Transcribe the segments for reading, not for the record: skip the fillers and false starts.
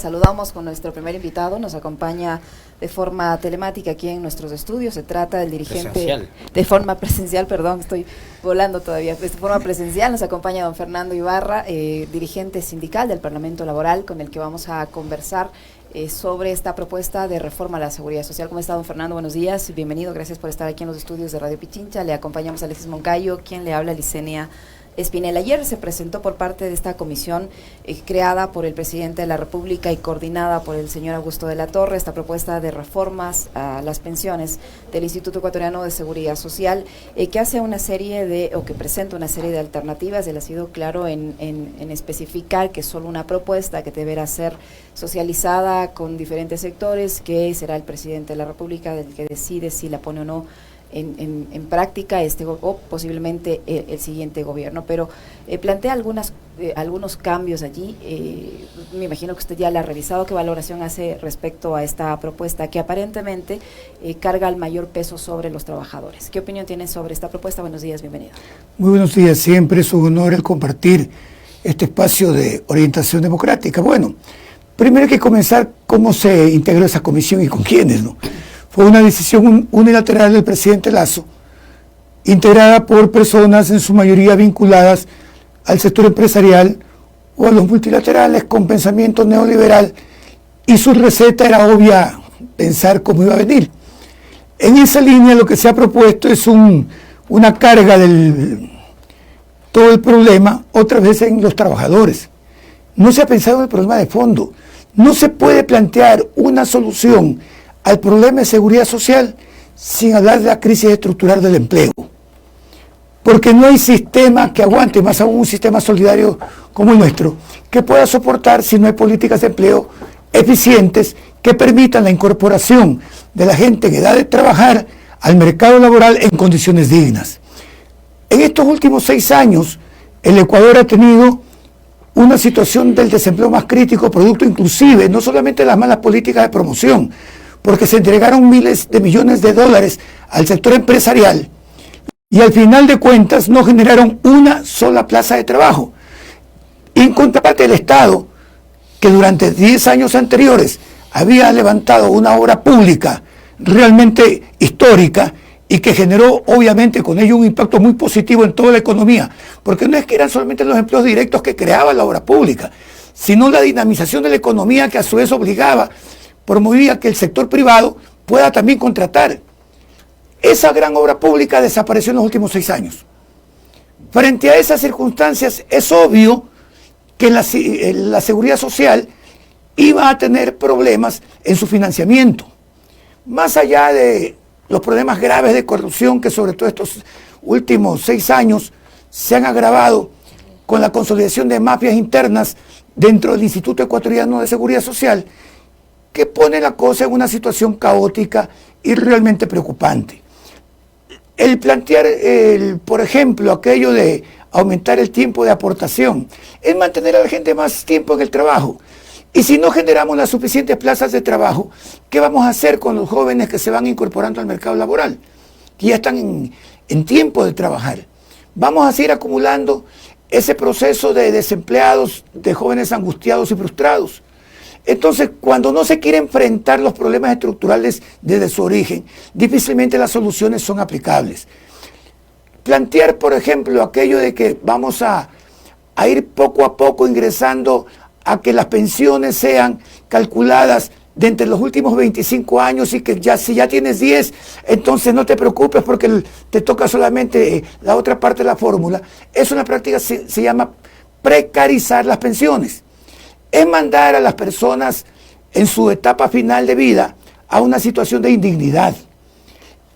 Saludamos con nuestro primer invitado, nos acompaña de forma telemática aquí en nuestros estudios, se trata del dirigente, presencial. De forma presencial, perdón, estoy volando todavía, de forma presencial nos acompaña don Fernando Ibarra, dirigente sindical del Parlamento Laboral, con el que vamos a conversar sobre esta propuesta de reforma a la Seguridad Social. ¿Cómo está, don Fernando? Buenos días, bienvenido, gracias por estar aquí en los estudios de Radio Pichincha. Le acompañamos a Alexis Moncayo, quien le habla, Licenia Espinel. Ayer se presentó por parte de esta comisión creada por el presidente de la República y coordinada por el señor Augusto de la Torre esta propuesta de reformas a las pensiones del Instituto Ecuatoriano de Seguridad Social, que hace una serie de, o que presenta una serie de alternativas. Él ha sido claro en especificar que es solo una propuesta que deberá ser socializada con diferentes sectores, que será el presidente de la República el que decide si la pone o no en práctica o posiblemente el siguiente gobierno, pero plantea algunos cambios allí. Me imagino que usted ya la ha revisado. ¿Qué valoración hace respecto a esta propuesta que aparentemente carga el mayor peso sobre los trabajadores? ¿Qué opinión tiene sobre esta propuesta? Buenos días, bienvenido. Muy buenos días, siempre es un honor el compartir este espacio de orientación democrática. Bueno, primero hay que comenzar cómo se integró esa comisión y con quiénes, ¿no? Fue una decisión unilateral del presidente Lasso, integrada por personas en su mayoría vinculadas al sector empresarial o a los multilaterales con pensamiento neoliberal, y su receta era obvia, pensar cómo iba a venir. En esa línea lo que se ha propuesto es una carga del todo el problema otra vez en los trabajadores. No se ha pensado en el problema de fondo. No se puede plantear una solución al problema de seguridad social sin hablar de la crisis estructural del empleo, porque no hay sistema que aguante, más aún un sistema solidario como el nuestro, que pueda soportar si no hay políticas de empleo eficientes que permitan la incorporación de la gente en edad de trabajar al mercado laboral en condiciones dignas. En estos últimos 6 años, el Ecuador ha tenido una situación del desempleo más crítico, producto inclusive, no solamente de las malas políticas de promoción, porque se entregaron miles de millones de dólares al sector empresarial y al final de cuentas no generaron una sola plaza de trabajo. Y en contraparte el Estado, que durante 10 años anteriores había levantado una obra pública realmente histórica y que generó obviamente con ello un impacto muy positivo en toda la economía, porque no es que eran solamente los empleos directos que creaba la obra pública, sino la dinamización de la economía, que a su vez promovía que el sector privado pueda también contratar. Esa gran obra pública desapareció en los últimos 6 años. Frente a esas circunstancias, es obvio que la seguridad social iba a tener problemas en su financiamiento. Más allá de los problemas graves de corrupción que sobre todo estos últimos 6 años se han agravado con la consolidación de mafias internas dentro del Instituto Ecuatoriano de Seguridad Social, que pone la cosa en una situación caótica y realmente preocupante. El plantear, por ejemplo, aquello de aumentar el tiempo de aportación, es mantener a la gente más tiempo en el trabajo. Y si no generamos las suficientes plazas de trabajo, ¿qué vamos a hacer con los jóvenes que se van incorporando al mercado laboral, que ya están en tiempo de trabajar? Vamos a seguir acumulando ese proceso de desempleados, de jóvenes angustiados y frustrados. Entonces, cuando no se quiere enfrentar los problemas estructurales desde su origen, difícilmente las soluciones son aplicables. Plantear, por ejemplo, aquello de que vamos a ir poco a poco ingresando a que las pensiones sean calculadas de entre los últimos 25 años y que si ya tienes 10, entonces no te preocupes porque te toca solamente la otra parte de la fórmula. Es una práctica, se llama precarizar las pensiones. Es mandar a las personas en su etapa final de vida a una situación de indignidad.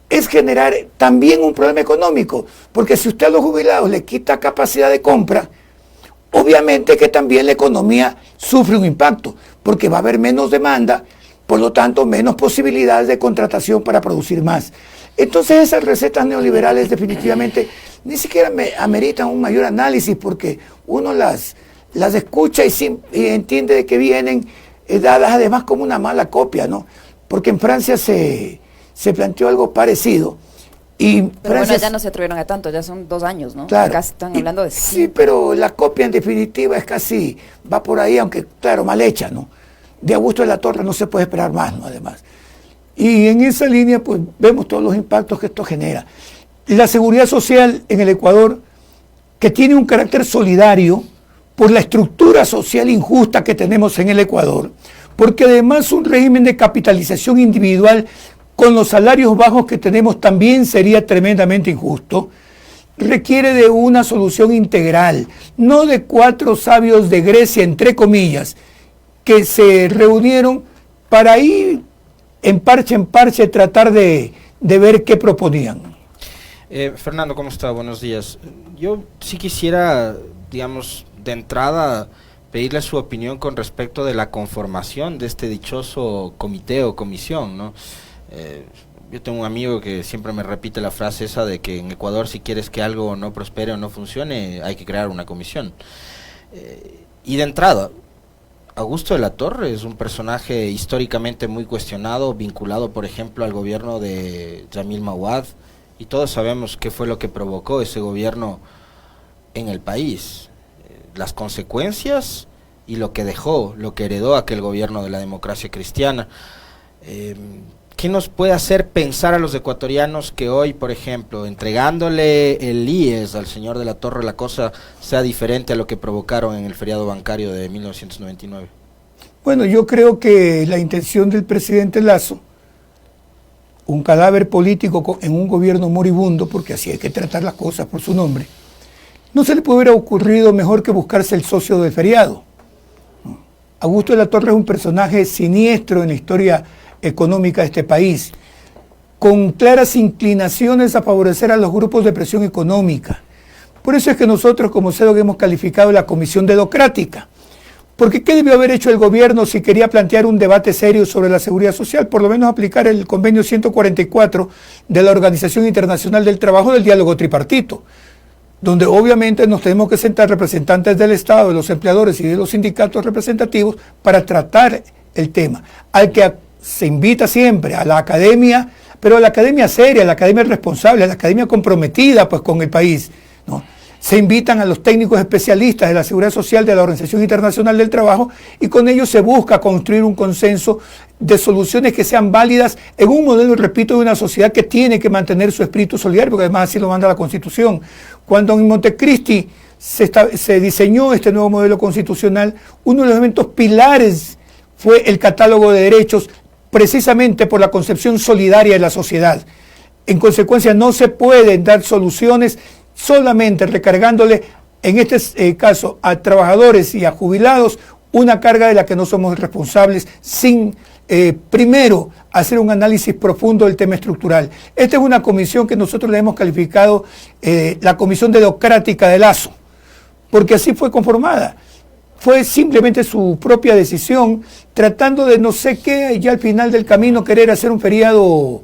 Es generar también un problema económico, porque si usted a los jubilados le quita capacidad de compra, obviamente que también la economía sufre un impacto, porque va a haber menos demanda, por lo tanto menos posibilidades de contratación para producir más. Entonces esas recetas neoliberales definitivamente ni siquiera ameritan un mayor análisis, porque uno las escucha y entiende de que vienen dadas además como una mala copia, ¿no? Porque en Francia se planteó algo parecido. Pero Francia, bueno, ya no se atrevieron a tanto, ya son 2 años, ¿no? Claro. Acá están hablando de... Sí, pero la copia en definitiva es casi, va por ahí, aunque claro, mal hecha, ¿no? de Augusto de la Torre no se puede esperar más, ¿no? Además. Y en esa línea, pues vemos todos los impactos que esto genera. La seguridad social en el Ecuador, que tiene un carácter solidario por la estructura social injusta que tenemos en el Ecuador, porque además un régimen de capitalización individual con los salarios bajos que tenemos también sería tremendamente injusto, requiere de una solución integral, no de 4 sabios de Grecia, entre comillas, que se reunieron para ir en parche tratar de ver qué proponían. Fernando, ¿cómo está? Buenos días. Yo sí quisiera, digamos, de entrada pedirle su opinión con respecto de la conformación de este dichoso comité o comisión, ¿no? Yo tengo un amigo que siempre me repite la frase esa de que en Ecuador, si quieres que algo no prospere o no funcione, hay que crear una comisión. Y de entrada, Augusto de la Torre es un personaje históricamente muy cuestionado, vinculado, por ejemplo, al gobierno de Jamil Mawad, y todos sabemos qué fue lo que provocó ese gobierno en el país, las consecuencias y lo que dejó, lo que heredó aquel gobierno de la democracia cristiana. ¿Qué nos puede hacer pensar a los ecuatorianos que hoy, por ejemplo, entregándole el IES al señor de la Torre, la cosa sea diferente a lo que provocaron en el feriado bancario de 1999? Bueno, yo creo que la intención del presidente Lasso, un cadáver político en un gobierno moribundo, porque así hay que tratar las cosas por su nombre, no se le puede haber ocurrido mejor que buscarse el socio del feriado. Augusto de la Torre es un personaje siniestro en la historia económica de este país, con claras inclinaciones a favorecer a los grupos de presión económica. Por eso es que nosotros como CEDOC hemos calificado la comisión dedocrática. Porque ¿qué debió haber hecho el gobierno si quería plantear un debate serio sobre la seguridad social? Por lo menos aplicar el convenio 144 de la Organización Internacional del Trabajo del diálogo tripartito, donde obviamente nos tenemos que sentar representantes del Estado, de los empleadores y de los sindicatos representativos para tratar el tema, al que se invita siempre a la academia, pero a la academia seria, a la academia responsable, a la academia comprometida pues con el país, ¿no? Se invitan a los técnicos especialistas de la seguridad social de la Organización Internacional del Trabajo y con ellos se busca construir un consenso de soluciones que sean válidas en un modelo, repito, de una sociedad que tiene que mantener su espíritu solidario, porque además así lo manda la Constitución. Cuando en Montecristi se diseñó este nuevo modelo constitucional, uno de los elementos pilares fue el catálogo de derechos, precisamente por la concepción solidaria de la sociedad. En consecuencia, no se pueden dar soluciones solamente recargándole, en este caso, a trabajadores y a jubilados, una carga de la que no somos responsables, sin primero hacer un análisis profundo del tema estructural. Esta es una comisión que nosotros le hemos calificado la comisión dedocrática de Lasso, porque así fue conformada. Fue simplemente su propia decisión, tratando de no sé qué, ya al final del camino querer hacer un feriado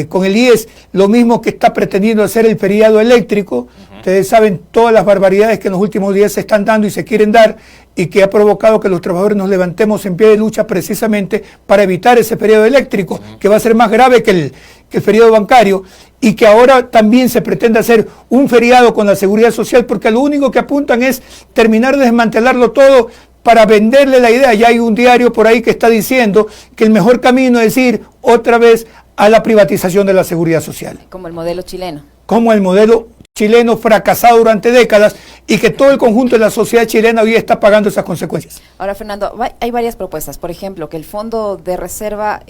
con el IES, lo mismo que está pretendiendo hacer el feriado eléctrico. Ustedes saben todas las barbaridades que en los últimos días se están dando y se quieren dar, y que ha provocado que los trabajadores nos levantemos en pie de lucha precisamente para evitar ese feriado eléctrico, que va a ser más grave que el feriado bancario, y que ahora también se pretende hacer un feriado con la seguridad social, porque lo único que apuntan es terminar de desmantelarlo todo para venderle la idea. Ya hay un diario por ahí que está diciendo que el mejor camino es ir otra vez a la privatización de la seguridad social. Como el modelo chileno. Como el modelo chileno fracasado durante décadas y que todo el conjunto de la sociedad chilena hoy está pagando esas consecuencias. Ahora, Fernando, hay varias propuestas. Por ejemplo, que el fondo de reserva,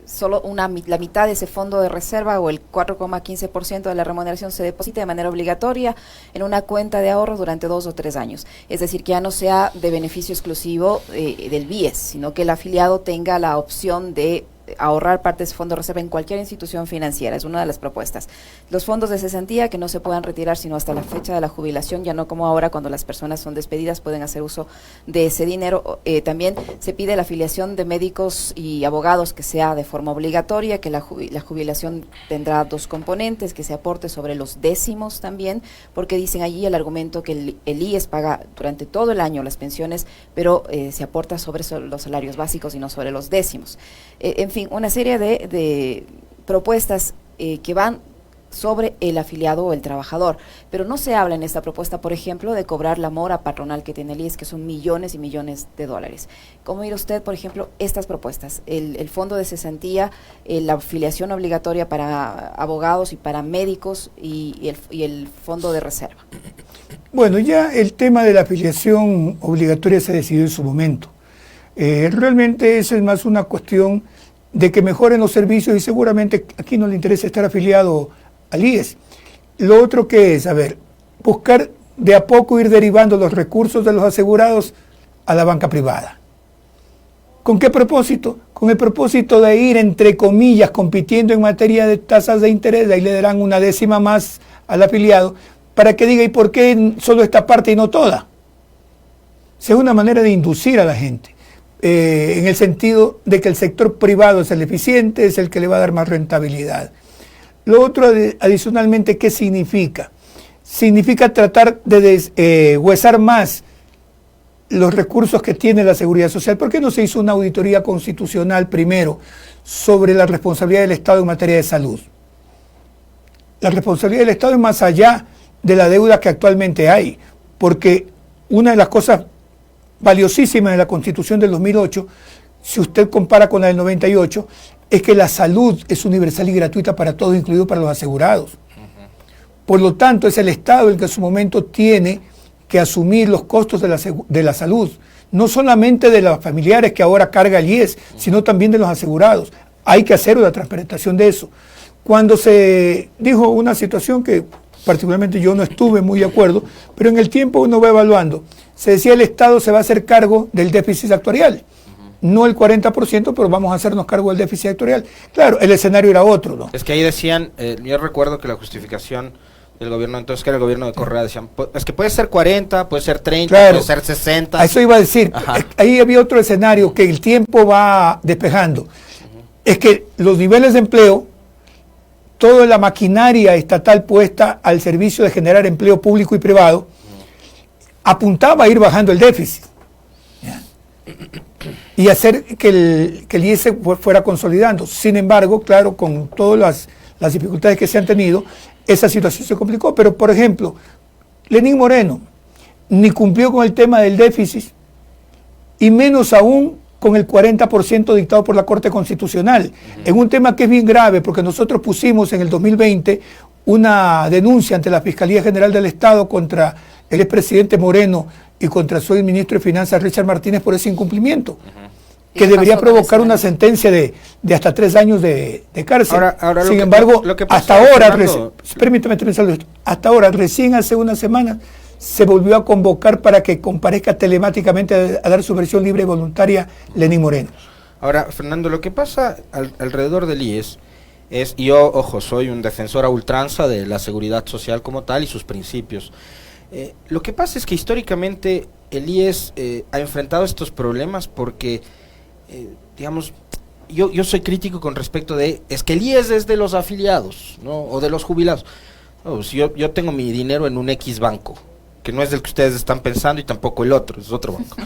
solo la mitad de ese fondo de reserva o el 4,15% de la remuneración se deposite de manera obligatoria en una cuenta de ahorro durante 2 o 3 años. Es decir, que ya no sea de beneficio exclusivo del BIES, sino que el afiliado tenga la opción de ahorrar parte de ese fondo de reserva en cualquier institución financiera. Es una de las propuestas. Los fondos de cesantía que no se puedan retirar sino hasta la fecha de la jubilación, ya no como ahora cuando las personas son despedidas pueden hacer uso de ese dinero. También se pide la afiliación de médicos y abogados que sea de forma obligatoria, que la jubilación tendrá 2 componentes, que se aporte sobre los décimos también, porque dicen allí el argumento que el IES paga durante todo el año las pensiones, pero se aporta sobre los salarios básicos y no sobre los décimos. En fin, una serie de propuestas que van sobre el afiliado o el trabajador, pero no se habla en esta propuesta, por ejemplo, de cobrar la mora patronal que tiene el IES, que son millones y millones de dólares. ¿Cómo mira usted, por ejemplo, estas propuestas? El fondo de cesantía, la afiliación obligatoria para abogados y para médicos y el fondo de reserva. Bueno, ya el tema de la afiliación obligatoria se decidió en su momento. Realmente eso es más una cuestión de que mejoren los servicios y seguramente aquí no le interesa estar afiliado al IES. Lo otro que es, buscar de a poco ir derivando los recursos de los asegurados a la banca privada. ¿Con qué propósito? Con el propósito de ir, entre comillas, compitiendo en materia de tasas de interés, de ahí le darán una décima más al afiliado, para que diga, ¿y por qué solo esta parte y no toda? Es una manera de inducir a la gente, en el sentido de que el sector privado es el eficiente, es el que le va a dar más rentabilidad. Lo otro, adicionalmente, ¿qué significa? Significa tratar de huesar más los recursos que tiene la Seguridad Social. ¿Por qué no se hizo una auditoría constitucional primero sobre la responsabilidad del Estado en materia de salud? La responsabilidad del Estado es más allá de la deuda que actualmente hay, porque una de las cosas valiosísimas de la Constitución del 2008, si usted compara con la del 98, es que la salud es universal y gratuita para todos, incluido para los asegurados. Por lo tanto, es el Estado el que en su momento tiene que asumir los costos de la salud, no solamente de los familiares que ahora carga el IES, sino también de los asegurados. Hay que hacer una transparentación de eso. Cuando se dijo una situación que particularmente yo no estuve muy de acuerdo, pero en el tiempo uno va evaluando, se decía el Estado se va a hacer cargo del déficit actuarial. No el 40%, pero vamos a hacernos cargo del déficit actuarial. Claro, el escenario era otro, ¿no? Es que ahí decían, yo recuerdo que la justificación del gobierno, entonces que era el gobierno de Correa, decían, es que puede ser 40, puede ser 30, claro, puede ser 60. A eso iba a decir. Ahí había otro escenario que el tiempo va despejando. Es que los niveles de empleo, toda la maquinaria estatal puesta al servicio de generar empleo público y privado, apuntaba a ir bajando el déficit. ¿Ya? Y hacer que el IES fuera consolidando. Sin embargo, claro, con todas las dificultades que se han tenido, esa situación se complicó. Pero, por ejemplo, Lenín Moreno ni cumplió con el tema del déficit, y menos aún con el 40% dictado por la Corte Constitucional, en un tema que es bien grave, porque nosotros pusimos en el 2020 una denuncia ante la Fiscalía General del Estado contra el expresidente Moreno y contra su ministro de Finanzas, Richard Martínez, por ese incumplimiento, que debería provocar una sentencia de hasta 3 años de cárcel. Ahora, sin embargo, hasta ahora, permítame pensarlo esto, hasta ahora, recién hace una semana, se volvió a convocar para que comparezca telemáticamente a dar su versión libre y voluntaria Lenín Moreno. Ahora, Fernando, lo que pasa alrededor del IES es, y yo, ojo, soy un defensor a ultranza de la seguridad social como tal y sus principios. Lo que pasa es que históricamente el IES ha enfrentado estos problemas porque, digamos, yo soy crítico con respecto de, es que el IES es de los afiliados, ¿no? O de los jubilados. No, pues yo tengo mi dinero en un X banco, que no es del que ustedes están pensando y tampoco el otro, es otro banco.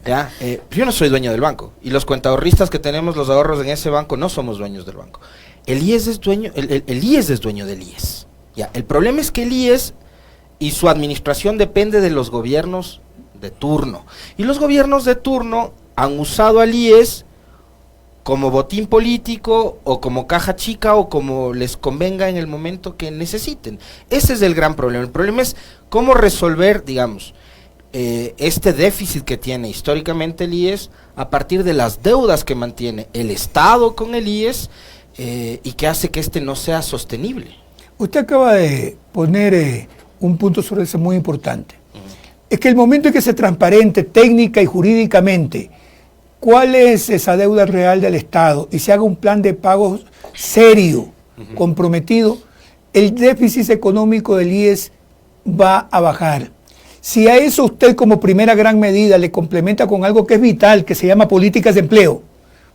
¿Ya? Yo no soy dueño del banco, y los cuentaahorristas que tenemos los ahorros en ese banco no somos dueños del banco. El IES es dueño, el IES es dueño del IES. ¿Ya? El problema es que el IES y su administración depende de los gobiernos de turno, y los gobiernos de turno han usado al IES como botín político o como caja chica o como les convenga en el momento que necesiten. Ese es el gran problema. El problema es cómo resolver, digamos, este déficit que tiene históricamente el IES a partir de las deudas que mantiene el Estado con el IES y que hace que este no sea sostenible. Usted acaba de poner un punto sobre eso muy importante. Es que el momento en que se transparente técnica y jurídicamente cuál es esa deuda real del Estado y se haga un plan de pagos serio, comprometido, el déficit económico del IES va a bajar. Si a eso usted como primera gran medida le complementa con algo que es vital, que se llama políticas de empleo,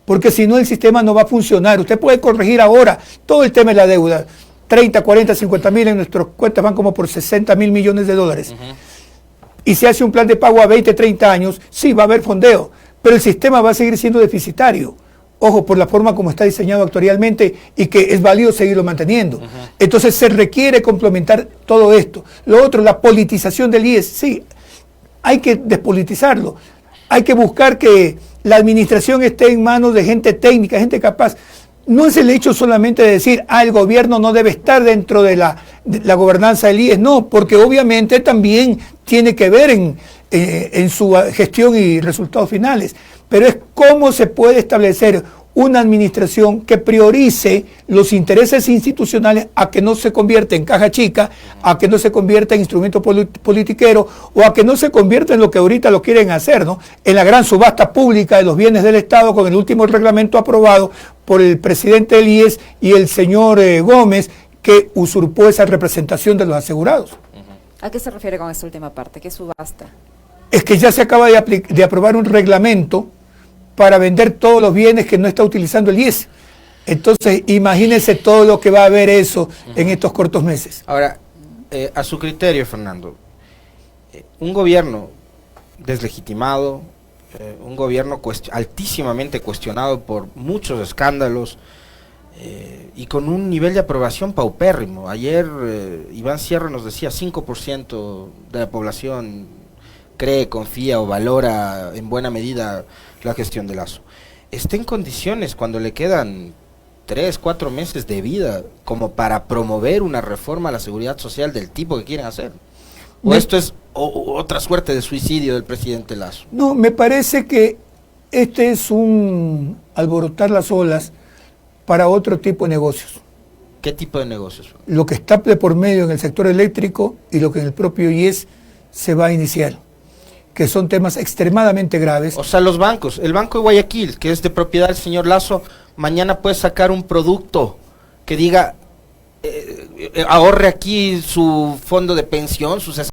porque si no el sistema no va a funcionar. Usted puede corregir ahora todo el tema de la deuda, 30, 40, 50 mil, en nuestras cuentas van como por 60 mil millones de dólares. Y se hace un plan de pago a 20, 30 años, sí, va a haber fondeo, pero el sistema va a seguir siendo deficitario. ojo, por la forma como está diseñado actuarialmente y que es válido seguirlo manteniendo. Entonces se requiere complementar todo esto. Lo otro, la politización del IES, sí, hay que despolitizarlo. Hay que buscar que la administración esté en manos de gente técnica, gente capaz. No es el hecho solamente de decir, el gobierno no debe estar dentro de la gobernanza del IES, no, porque obviamente también tiene que ver en su gestión y resultados finales, pero es cómo se puede establecer una administración que priorice los intereses institucionales a que no se convierta en caja chica, a que no se convierta en instrumento politiquero o a que no se convierta en lo que ahorita lo quieren hacer, ¿no? En la gran subasta pública de los bienes del Estado con el último reglamento aprobado por el presidente del IES y el señor Gómez, que usurpó esa representación de los asegurados. ¿A qué se refiere con esta última parte? ¿Qué subasta? Es que ya se acaba de aprobar un reglamento para vender todos los bienes que no está utilizando el IES. Entonces, imagínense todo lo que va a haber eso en estos cortos meses. Ahora, a su criterio, Fernando, un gobierno deslegitimado, un gobierno altísimamente cuestionado por muchos escándalos y con un nivel de aprobación paupérrimo. Ayer Iván Sierra nos decía 5% de la población cree, confía o valora en buena medida la gestión de Lasso. Está en condiciones cuando le quedan 3, 4 meses de vida como para promover una reforma a la seguridad social del tipo que quieren hacer. ¿O esto es otra suerte de suicidio del presidente Lasso? No, me parece que este es un alborotar las olas para otro tipo de negocios. ¿Qué tipo de negocios? Lo que está de por medio en el sector eléctrico y lo que en el propio IES se va a iniciar, que son temas extremadamente graves. O sea, los bancos, el Banco de Guayaquil, que es de propiedad del señor Lasso, mañana puede sacar un producto que diga, ahorre aquí su fondo de pensión, sus